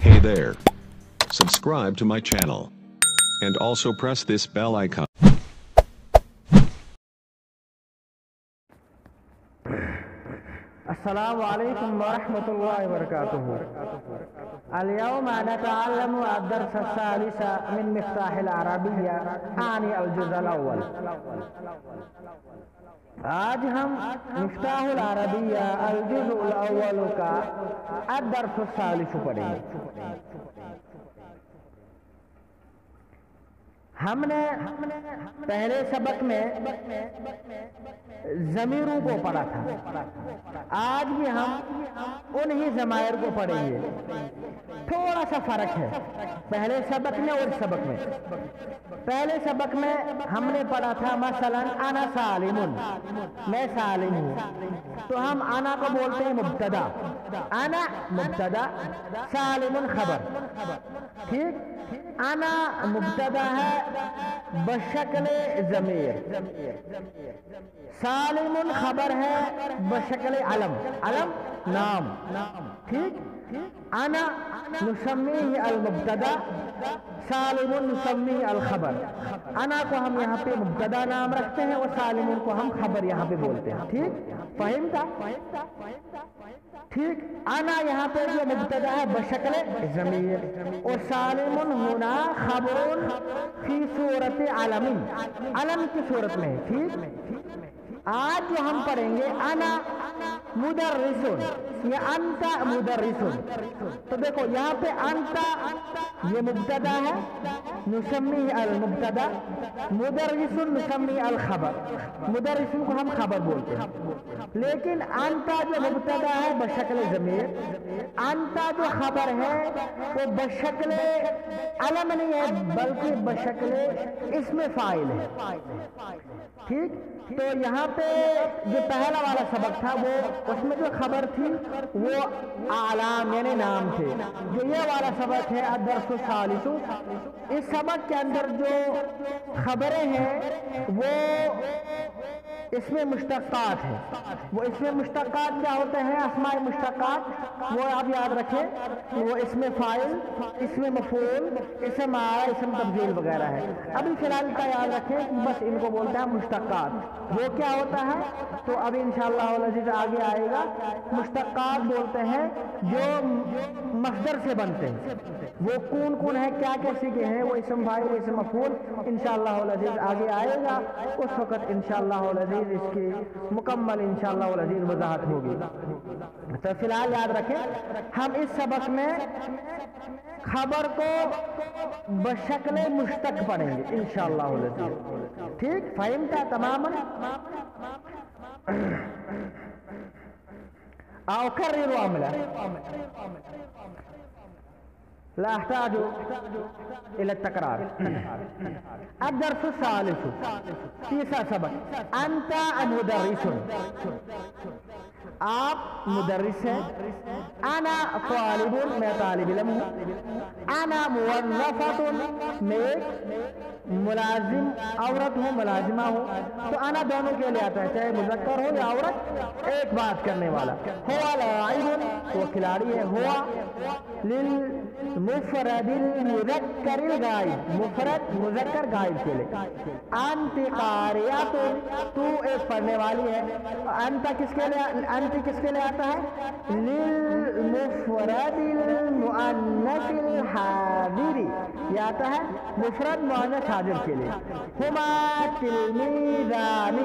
Hey there. Subscribe to my channel. And also press this bell icon. السلام عليكم ورحمة الله وبركاته. اليوم نتعلم الدرس الثالث من مفتاح العربية عن الجزء الأول. آج ہم مفتاح العربیہ الجزء الاول کا الدرس الثالث پڑھیں گے. ہم نے پہلے سبق میں ضمیروں کو پڑھا تھا. آج بھی ہم انہی ضمائر کو پڑھیں گے. تھوڑا سا فرق ہے پہلے سبق میں اور سبق میں. پہلے سبق میں ہم نے پڑھا تھا مثلا انا سالم، میں سالم ہوں، تو ہم انا کو بولتے ہیں مبتدا. انا مبتدا، سالم خبر. ٹھیک، انا مبتدا ہے بشکل ضمیر، سالم خبر ہے بشکل علم، علم نام. ٹھیک، انا نسمیہ المبتدا، سالم نسمیہ الخبر. انا کو ہم یہاں پہ مبتدا نام رکھتے ہیں اور سالم کو ہم خبر یہاں پہ بولتے ہیں. ٹھیک، فہمتا؟ ٹھیک، انا یہاں پہ جو مبتدا ہے بشکل ضمیر اور سالم ہونا خبر فی صورت علم، علم کی صورت میں. ٹھیک، آج جو ہم پڑھیں گے انا مدرسن یا انتا مدرسن. تو دیکھو یہاں پہ انتا یہ مبتدا ہے، نسمی المبتدا، مدرسن نسمی الخبر. مدرسن کو ہم خبر بولتے ہیں. لیکن انتا جو مبتدا ہے بشکل ضمیر، انتا جو خبر ہے وہ بشکل علم نہیں ہے بلکہ بشکل اسم فاعل ہے. ٹھیک، تو یہاں پہ جو پہلا والا سبق تھا وہ اس میں جو خبر تھی وہ اعلام یعنی نام تھے. جو یہ والا سبق ہے الدرس الثالث، اس سبق کے اندر جو خبریں ہیں وہ اس میں مشتقات ہیں. وہ اس میں مشتقات کیا ہوتے ہیں؟ اسماء مشتقات، وہ آپ یاد رکھیں، وہ اسم فاعل، اسم مفعول، اسم آیا، اسم تبدیل وغیرہ ہے. ابھی فی الحال کا یاد رکھیں کہ بس ان کو بولتے ہیں مشتقات. وہ کیا ہوتا ہے تو ابھی انشاءاللہ العزیز آگے آئے گا. مشتقات بولتے ہیں جو مصدر سے بنتے ہیں. وہ کون کون ہے، کیا کیسے کے ہیں، وہ اسم فاعل، اسم مفعول. انشاءاللہ العزیز آگے آئے گا، اس وقت انشاءاللہ العزیز اس کی مکمل انشاءاللہ العزیز وضاحت ہوگی. تو فی الحال یاد رکھیں ہم اس سبق میں خبر کو بشکل مشتق پڑھیں گے انشاءاللہ العزیز. ٹھیک، فہمتا تماما؟ اکرر عملہ لا احتاج الى التکرار. الدرس الثالث، تیسرا سبق، انت مدرس، آپ مدرس ہیں. انا طالب، میں طالب علم ہوں. انا موظفۃ، میں ملازم عورت ہوں، ملازمہ ہوں. تو انا دونوں کے لیے آتا ہے، چاہے مذکر ہو یا عورت، ایک بات کرنے والا. ہوا لاعب، وہ کھلاڑی ہے. ہوا للمفرد المذکر الغائب، مفرد مذکر غائب کے لیے. انت قاریۃ، تو ایک پڑھنے والی ہے. انت کس کے لیے، انت کس کے لیے آتا ہے؟ للمفرد المؤنث الحاضر، یہ آتا ہے مفرد مؤنث حاضر کے لیے. ہما تلمیذان،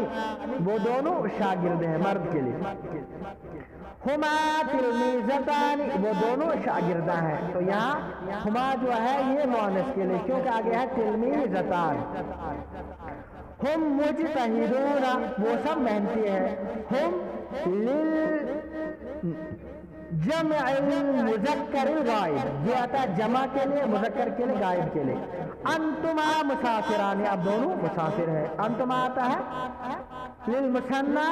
وہ دونوں شاگرد ہیں مرد کے لیے. ہما تلمیذتان، وہ دونوں شاگردہ ہیں. تو یہاں ہما جو ہے یہ مؤنث کے لیے کیونکہ آگے ہے تلمیذتان. ہم مجتہدون، وہ سب محنتی ہیں. ہم جمع المذکر الغائب، یہ آتا ہے جمع کے لیے، مذکر کے لیے، غائب کے لیے. انتما مسافران، اب دونوں مسافر ہیں. انتما آتا ہے للمثنى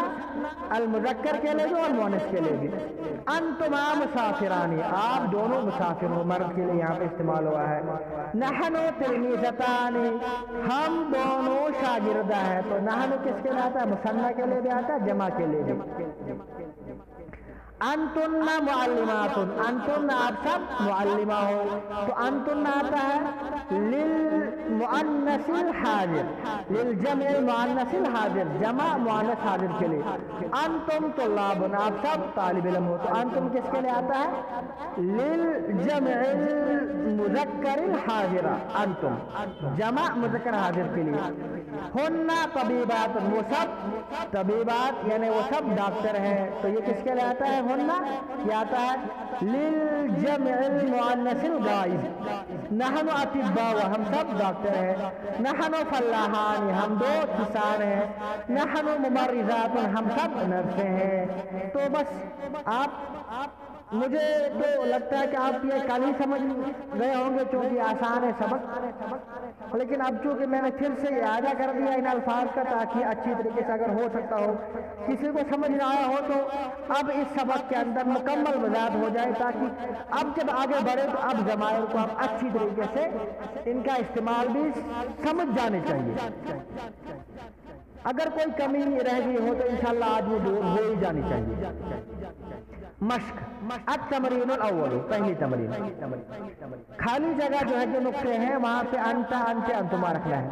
المذکر کے لیے بھی اور مؤنث کے لیے بھی. انتما مسافران، آپ دونوں مسافر ہو، مرد کے لیے یہاں پہ استعمال ہوا ہے. نحن تلمیذتان، ہم دونوں شاگردہ ہیں. تو نحن کس کے لیے آتا ہے؟ مثنى کے لیے بھی آتا ہے، جمع کے لیے بھی. انتن معلماتن، انتن آپ سب معلمہ ہو، تو انتن آتا ہے للمؤنث الحاضر، للجمع المؤنث الحاضر، جمع مؤنث حاضر کے لیے. انتم طلاب، آپ سب طالب علم ہو، تو انتم کس کے لیے آتا ہے؟ للجمع المذکر الحاضر، انتم جمع مذکر حاضر کے لیے. ہن طبیبات، وہ سب طبیبات یعنی وہ سب ڈاکٹر ہیں، تو یہ کس کے لیے آتا ہے؟ ہن یہ آتا ہے للجمع المؤنث الغائب. نحن اطباء، ہم سب ڈاکٹر ہیں. نحن فلاحان، ہم دو کسان ہیں. نحن ممرضات، ہم سب نرسیں ہیں. تو بس آپ مجھے تو لگتا ہے کہ آپ یہ کل ہی سمجھ گئے ہوں گے چونکہ آسان ہے سبق، لیکن اب چونکہ میں نے پھر سے اعادہ کر دیا ان الفاظ کا تاکہ اچھی طریقے سے اگر ہو سکتا ہو کسی کو سمجھ نہ آیا ہو تو اب اس سبق کے اندر مکمل وضاحت ہو جائے، تاکہ اب جب آگے بڑھے تو اب ضمائر کو آپ اچھی طریقے سے ان کا استعمال بھی سمجھ جانے چاہیے. اگر کوئی کمی رہ گئی ہو تو انشاءاللہ آج وہ دور ہو ہی جانی چاہیے. مشق التمرین الاول، پہلی تمرین، خالی جگہ جو ہے جو نقطے ہیں وہاں پہ انت انت انتما رکھنا ہے.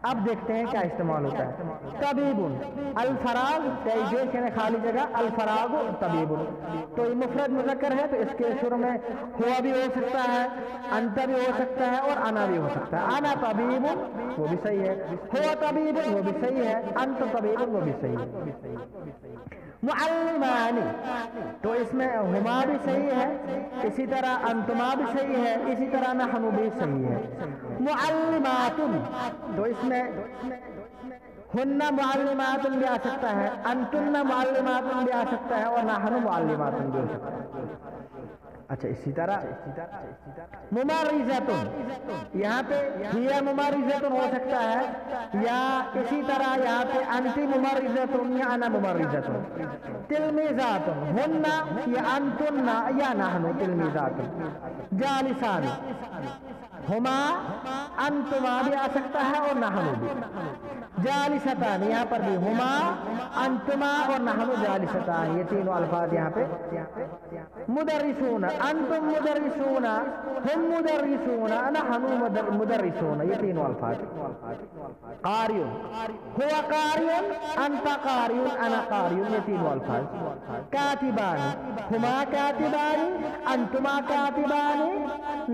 اب دیکھتے ہیں کیا استعمال ہوتا ہے. طبیب، الفراغ تیجیش یعنی خالی جگہ، الفراغ طبیب، تو یہ مفرد مذکر ہے تو اس کے شروع میں ہوا بھی ہو سکتا ہے، انت بھی ہو سکتا ہے اور انا بھی ہو سکتا ہے. انا طبیب وہ بھی صحیح ہے، ہوا طبیب وہ بھی صحیح ہے، انت طبیب وہ بھی صحیح ہے. معلمانی، تو اس میں ہما بھی صحیح ہے، اسی طرح انتما بھی صحیح ہے، اسی طرح نحن بھی صحیح ہے. معلمات، تو اس میں ہن معلمات بھی آ سکتا ہے، انتن معلمات بھی آ سکتا ہے اور نحن معلمات بھی ہو سکتا ہے. اچھا اسی طرح ممرضۃ، یہاں پہ ہی ممرضۃ ہو سکتا ہے، یا اسی طرح یہاں پہ انتی ممرضۃ یا انا ممرضۃ. تلمیذات، ہن یا انتن یا نحن تلمیذات. جالسان، ہما انتما بھی آ سکتا ہے اور نحن بھی. جالستان، یہاں پر بھی ہما انتما اور نحن جالستان، یہ تینوں الفاظ یہاں پہ. مدرسون، انتم مدرسون، ہم مدرسون، نحن مدرسون، یہ تینوں الفاظ. قاری، ہوا قاری، انت قاری، انا قاری، یہ تینوں الفاظ. کاتبان، ہما کاتبان، انتما کاتبان،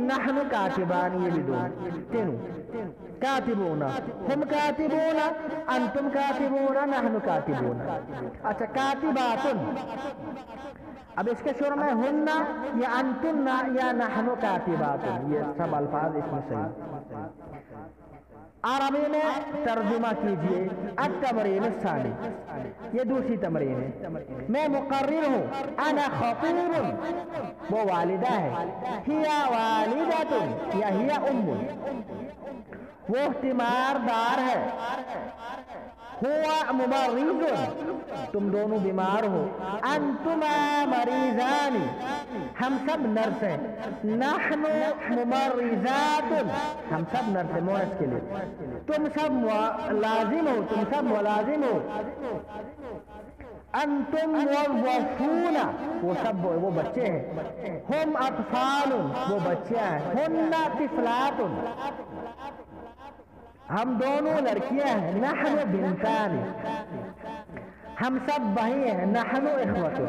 نحن کاتبان، یہ بھی دو تینوں. کاتبون، ہم کاتبون، انتم کاتبون، نحن کاتبون. اچھا کاتبات، اب اس کے شروع میں ہن یا انتن یا نحن کاتبات، یہ سب الفاظ اس میں صحیح. عربی میں ترجمہ کیجئے. التمرین الثانی، یہ دوسری تمرین ہے. میں مقرر ہوں، انا خطیب، وہ والدہ ہے. ہی والدۃ یا ہی ام، وہ تیمار دار ہے. ہوا ممرض، تم دونوں بیمار ہو. انتما مریضان، ہم سب نرس ہیں. نحن ممرضات، ہم سب نرس ہیں مونس کے لیے. تم سب لازم ہو، تم سب ملازم ہو. انتم موظفون، وہ سب وہ بچے ہیں. ہم اطفال، وہ بچے ہیں. ہن طفلات، ہم دونوں لڑکیاں ہیں. نحن بنتان، ہم سب بھائی ہیں. نحن اخوت،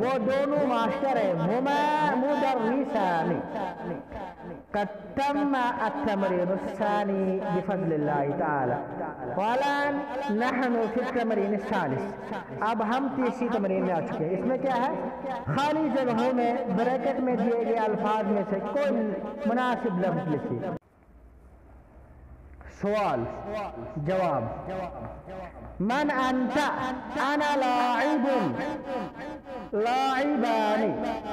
وہ دونوں ماسٹر ہیں. ہما مدرسان. قد تم التمرين الثاني بفضل الله تعالى، والآن نحن في التمرين الثالث. اب ہم تیسری تمرین میں آ چکے ہیں. اس میں کیا ہے؟ خالی جگہوں میں بریکٹ میں دیے گئے الفاظ میں سے کوئی مناسب لفظ لکھیے. سوال جواب. من انت؟ انا لاعب. لاعبان،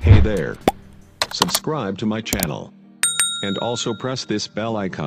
Hey there. Subscribe to my channel. And also press this bell icon.